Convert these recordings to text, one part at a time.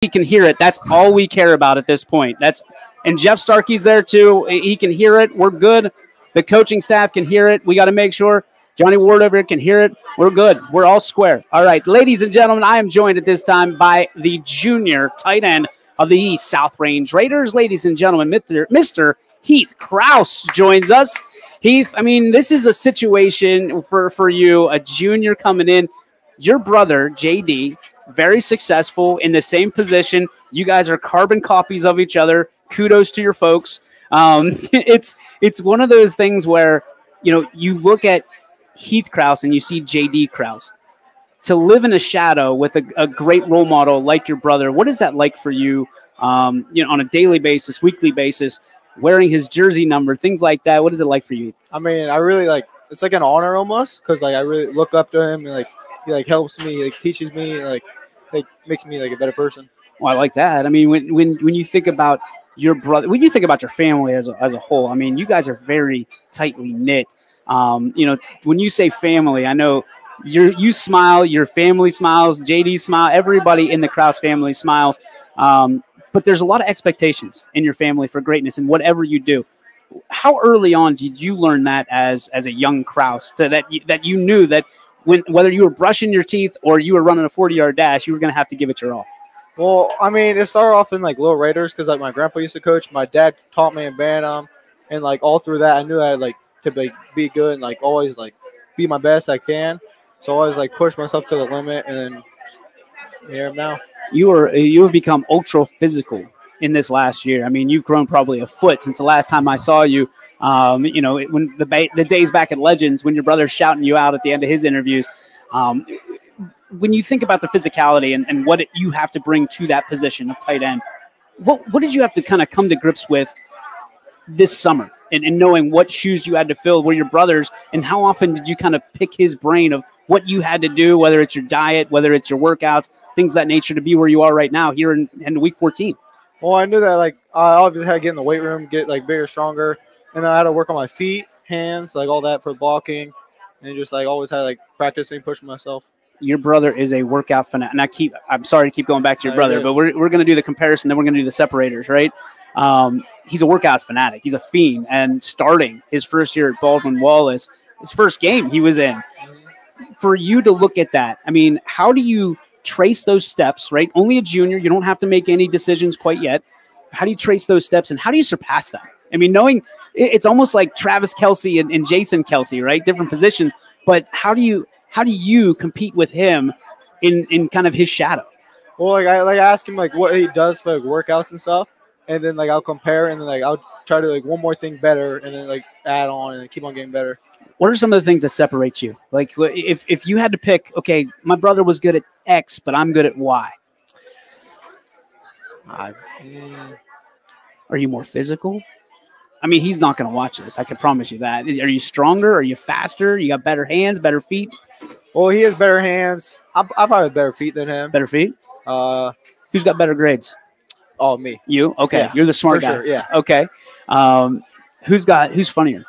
He can hear it. That's all we care about at this point. And Jeff Starkey's there too. He can hear it. We're good. The coaching staff can hear it. We got to make sure Johnny Ward over here can hear it. We're good. We're all square. All right, ladies and gentlemen, I am joined at this time by the junior tight end of the East South Range Raiders. Ladies and gentlemen, Mr. Heath Crouse joins us. Heath, I mean, this is a situation for you, a junior coming in. Your brother, JD, very successful in the same position. You guys are carbon copies of each other. Kudos to your folks. It's one of those things where, you know, you look at Heath Crouse and you see JD Crouse. To live in a shadow with a great role model like your brother, what is that like for you, on a daily basis, weekly basis, wearing his jersey number, things like that? What is it like for you? I mean, I really it's like an honor almost, because I really look up to him, and he helps me, teaches me, makes me a better person. Well, I like that. I mean, when you think about your brother, when you think about your family as a whole, I mean, you guys are very tightly knit. When you say family, I know you smile, your family smiles, JD smile, everybody in the Crouse family smiles. But there's a lot of expectations in your family for greatness in whatever you do. How early on did you learn that as a young Crouse, that you knew that whether you were brushing your teeth or you were running a 40-yard dash, you were going to have to give it your all? Well, I mean, it started off in Little Raiders, because my grandpa used to coach. My dad taught me in Bantam, and all through that, I knew I had to be good and always be my best I can. So I always push myself to the limit, and then here I'm now. You have become ultra physical in this last year. I mean, you've grown probably a foot since the last time I saw you. When the days back at Legends, when your brother's shouting you out at the end of his interviews, when you think about the physicality and what you have to bring to that position of tight end, what did you have to kind of come to grips with this summer and knowing what shoes you had to fill were your brother's, and how often did you kind of pick his brain of what you had to do, whether it's your diet, whether it's your workouts, things of that nature, to be where you are right now here in week 14? Well, I knew that I obviously had to get in the weight room, get bigger, stronger, and then I had to work on my feet, hands, all that for blocking, and just always had practicing, pushing myself. Your brother is a workout fanatic. And I'm sorry to keep going back to your brother, but we're going to do the comparison, then we're going to do the separators, right? He's a workout fanatic. He's a fiend, and starting his first year at Baldwin Wallace, his first game he was in. For you to look at that, I mean, how do you trace those steps, right? Only a junior, you don't have to make any decisions quite yet. How do you trace those steps, and how do you surpass them? I mean, knowing it's almost like Travis Kelce and Jason Kelce, right? Different positions, but how do you compete with him in kind of his shadow? Well, I ask him what he does for workouts and stuff, and then I'll compare, and then I'll try to one more thing better, and then add on and keep on getting better. What are some of the things that separate you? If you had to pick, okay, my brother was good at X, but I'm good at Y. Are you more physical? I mean, he's not going to watch this. I can promise you that. Are you stronger? Are you faster? You got better hands, better feet? Well, he has better hands. I probably have better feet than him. Better feet? Who's got better grades? Oh, me. You? Okay. Yeah, you're the smart guy. Sure, yeah. Okay. Who's funnier?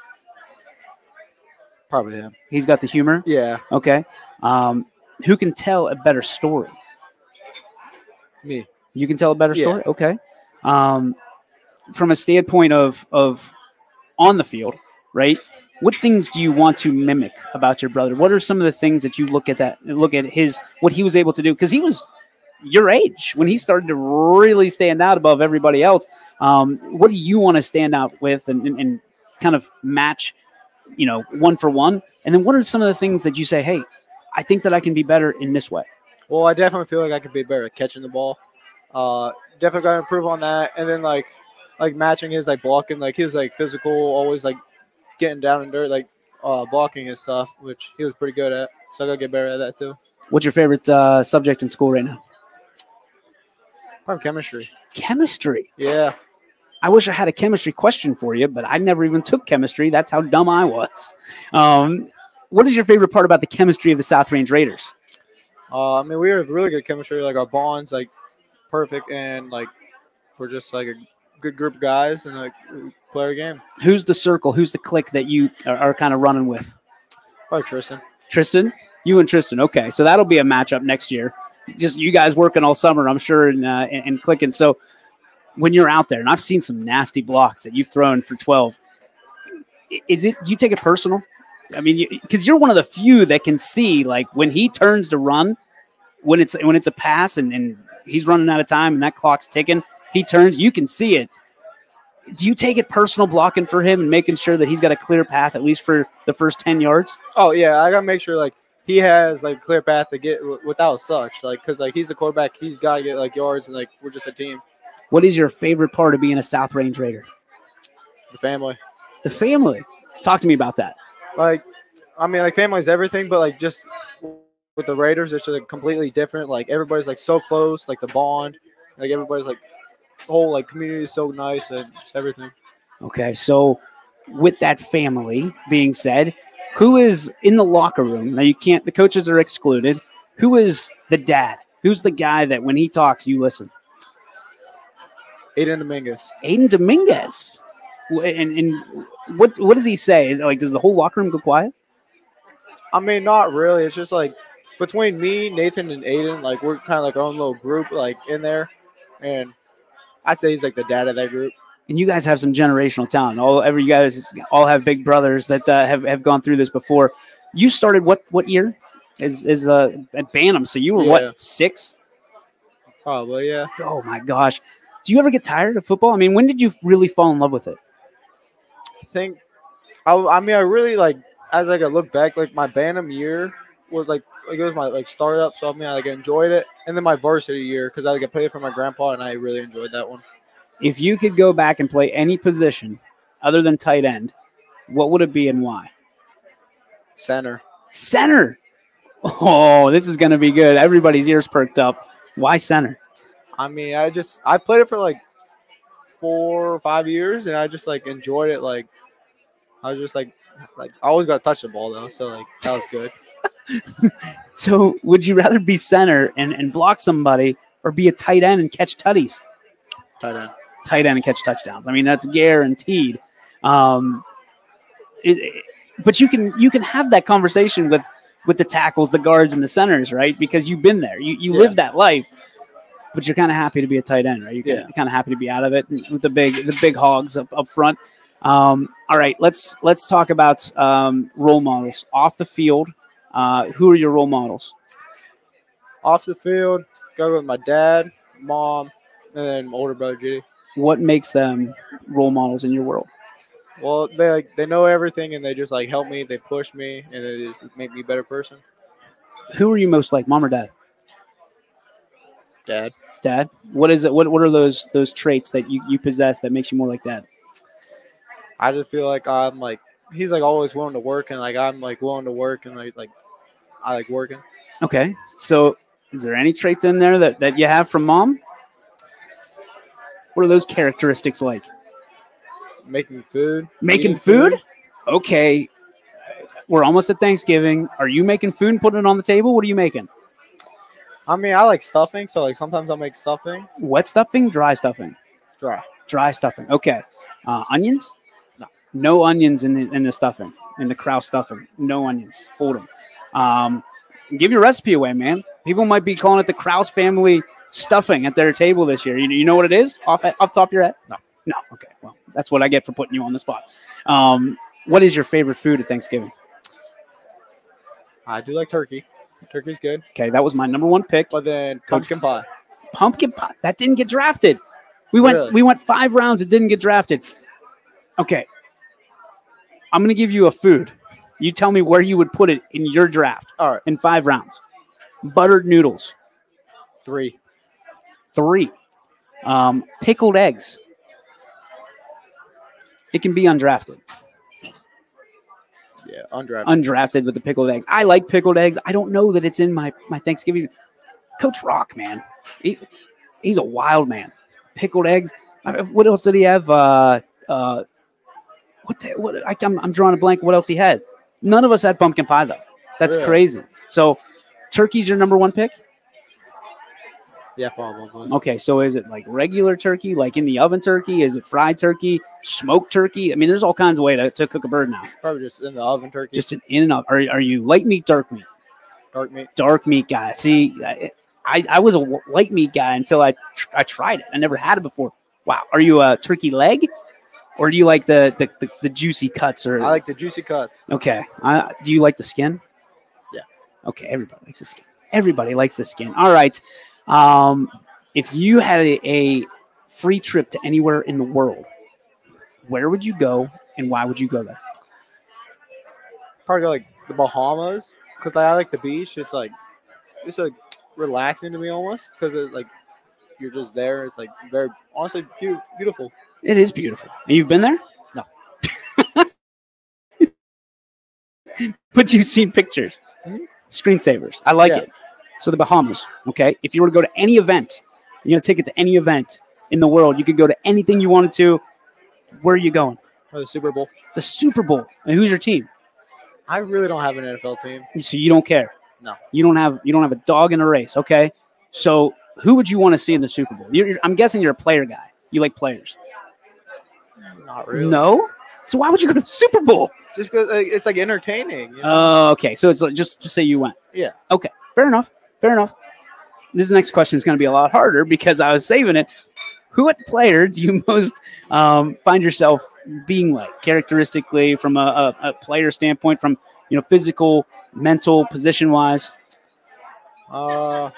Probably him. He's got the humor? Yeah. Okay. Who can tell a better story? Me. You can tell a better story? Yeah. Okay. From a standpoint of on the field, right? What things do you want to mimic about your brother? What are some of the things that you look at what he was able to do? Because he was your age when he started to really stand out above everybody else. What do you want to stand out with and kind of match, one for one? And then what are some of the things that you say, hey, I think that I can be better in this way? Well, I definitely feel like I could be better at catching the ball. Definitely got to improve on that. And then matching his blocking, he was physical, always getting down in dirt, blocking his stuff, which he was pretty good at. So I got to get better at that too. What's your favorite subject in school right now? Probably chemistry. Chemistry? Yeah. I wish I had a chemistry question for you, but I never even took chemistry. That's how dumb I was. What is your favorite part about the chemistry of the South Range Raiders? I mean, we have really good chemistry. Our bonds, perfect, and we're just a good group of guys, and we play our game. Who's the circle? Who's the clique that you are kind of running with? Probably Tristan. Tristan? You and Tristan. Okay, so that'll be a matchup next year. just you guys working all summer, I'm sure, and clicking. So when you're out there, and I've seen some nasty blocks that you've thrown for 12, do you take it personal? I mean, because you're one of the few that can see, like, when he turns to run, when it's a pass and he's running out of time and that clock's ticking, he turns, you can see it. Do you take it personal blocking for him and making sure that he's got a clear path at least for the first 10 yards? Oh, yeah. I got to make sure, like, he has, like, a clear path to get without such. Like, because, like, he's the quarterback. He's got to get, like, yards, and, like, we're just a team. What is your favorite part of being a South Range Raider? The family. The family. Talk to me about that. Like, I mean, like, family's everything, but, like, just with the Raiders, it's just, like, completely different. Like, everybody's, like, so close, like, the bond. Like, everybody's, like, the whole, like, community is so nice and just everything. Okay, so with that family being said, who is in the locker room? Now, the coaches are excluded. Who is the dad? Who's the guy that when he talks, you listen? Aiden Dominguez. Aiden Dominguez. And what does he say? Is it like, does the whole locker room go quiet? I mean, not really. It's just, like, between me, Nathan, and Aiden, like, we're kind of like our own little group, like, in there. And I'd say he's, like, the dad of that group. And you guys have some generational talent. You guys all have big brothers that have gone through this before. You started what year? At Bantam. So you were what, 6? Probably, yeah. Oh my gosh. Do you ever get tired of football? I mean, when did you really fall in love with it? I mean, I really, like, as I look back, like, my Bantam year was like it was my, like, startup. So I mean, I, like, enjoyed it. And then my varsity year, because I, like, played for my grandpa, and I really enjoyed that one. If you could go back and play any position other than tight end, what would it be and why? Center. Center. Oh, this is going to be good. Everybody's ears perked up. Why center? I mean, I played it for, like, 4 or 5 years, and I just, like, enjoyed it. Like, I was just, like I always got to touch the ball, though, so, like, that was good. So would you rather be center and block somebody or be a tight end and catch tutties? Tight end. Tight end and catch touchdowns. I mean, that's guaranteed. But you can have that conversation with the tackles, the guards, and the centers, right? Because you've been there. You live that life. But you're kind of happy to be a tight end, right? You're kind of happy to be out of it with the big hogs up front. All right, let's talk about role models off the field. Who are your role models? Off the field, go with my dad, mom, and then my older brother, Judy. What makes them role models in your world? Well, they know everything, and they just, like, help me. They push me, and they just make me a better person. Who are you most like, mom or dad? Dad. Dad? What is it? What are those traits that you possess that makes you more like dad? I just feel like I'm, like, he's, like, always willing to work, and, like, I'm, like, willing to work, and, like I like working. Okay. So is there any traits in there that you have from mom? What are those characteristics like? Making food. Making food? Okay. We're almost at Thanksgiving. Are you making food and putting it on the table? What are you making? I mean, I like stuffing, so, like, sometimes I'll make stuffing. Wet stuffing, dry stuffing? Dry. Dry stuffing. Okay. Onions? No. No onions in the stuffing, in the Crouse stuffing. No onions. Hold them. Give your recipe away, man. People might be calling it the Crouse family stuffing at their table this year. You know what it is off the top of your head? No. No. Okay. Well, that's what I get for putting you on the spot. What is your favorite food at Thanksgiving? I do like turkey. Turkey's good. Okay, that was my number one pick. But then pumpkin pie. Pumpkin pie. That didn't get drafted. We went 5 rounds. It didn't get drafted. Okay. I'm going to give you a food. You tell me where you would put it in your draft. All right. In 5 rounds. Buttered noodles. 3. Pickled eggs. It can be undrafted. Yeah, undrafted. Undrafted with the pickled eggs. I like pickled eggs. I don't know that it's in my Thanksgiving. Coach Rock, man. He's a wild man. Pickled eggs. What else did he have? I'm drawing a blank. What else he had? None of us had pumpkin pie, though. That's crazy. So turkey's your number one pick? Yeah, probably. Okay, so is it like regular turkey, like in the oven turkey? Is it fried turkey, smoked turkey? I mean, there's all kinds of ways to cook a bird now. Probably just in the oven turkey. Just in and out. Are you light meat, dark meat? Dark meat. Dark meat guy. See, I was a white meat guy until I tried it. I never had it before. Wow. Are you a turkey leg, or do you like the juicy cuts? Or I like the juicy cuts. Okay. Do you like the skin? Yeah. Okay. Everybody likes the skin. Everybody likes the skin. All right. If you had a free trip to anywhere in the world, where would you go, and why would you go there? Probably like the Bahamas, because I like the beach. It's like relaxing to me almost, because it's like you're just there. It's like very honestly beautiful. It is beautiful. And you've been there? No. But you've seen pictures. Mm-hmm. Screensavers. I like it. So the Bahamas, okay? If you were to go to any event, you got a ticket to any event in the world, you could go to anything you wanted to. Where are you going? Or the Super Bowl. The Super Bowl. And who's your team? I really don't have an NFL team. So you don't care? No. You don't have a dog in a race, okay? So who would you want to see in the Super Bowl? I'm guessing you're a player guy. You like players. Not really. No? So why would you go to the Super Bowl? Just because it's like entertaining. You know? Oh, okay. So it's like just say you went. Yeah. Okay. Fair enough. This next question is going to be a lot harder because I was saving it. What player do you most find yourself being like, characteristically, from a player standpoint, from physical, mental, position-wise? Well,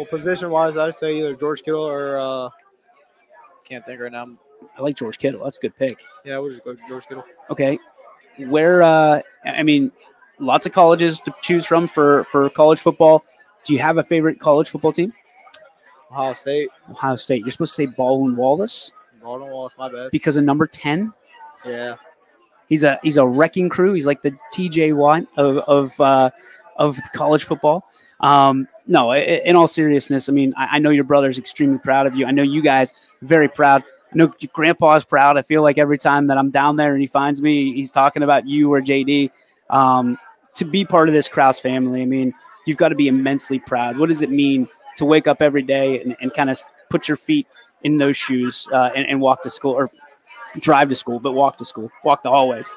position-wise, I'd say either George Kittle or can't think right now. I like George Kittle. That's a good pick. Yeah, we'll just go George Kittle. Okay. Where, lots of colleges to choose from for college football. Do you have a favorite college football team? Ohio State. Ohio State. You're supposed to say Baldwin Wallace? Baldwin Wallace, my bad. Because of number 10? Yeah. He's a wrecking crew. He's like the TJ Watt of college football. No, in all seriousness, I know your brother's extremely proud of you. I know you guys very proud. I know your grandpa's proud. I feel like every time that I'm down there and he finds me, he's talking about you or JD. To be part of this Crouse family, you've got to be immensely proud. What does it mean to wake up every day and kind of put your feet in those shoes and walk to school, or drive to school, but walk to school, walk the hallways?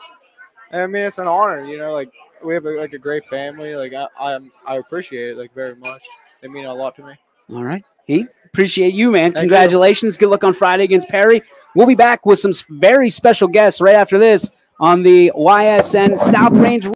It's an honor. Like we have a great family. Like I appreciate it very much. They mean a lot to me. All right, Heath, appreciate you, man. Thank Congratulations. you. Good luck on Friday against Perry. We'll be back with some very special guests right after this on the YSN South Range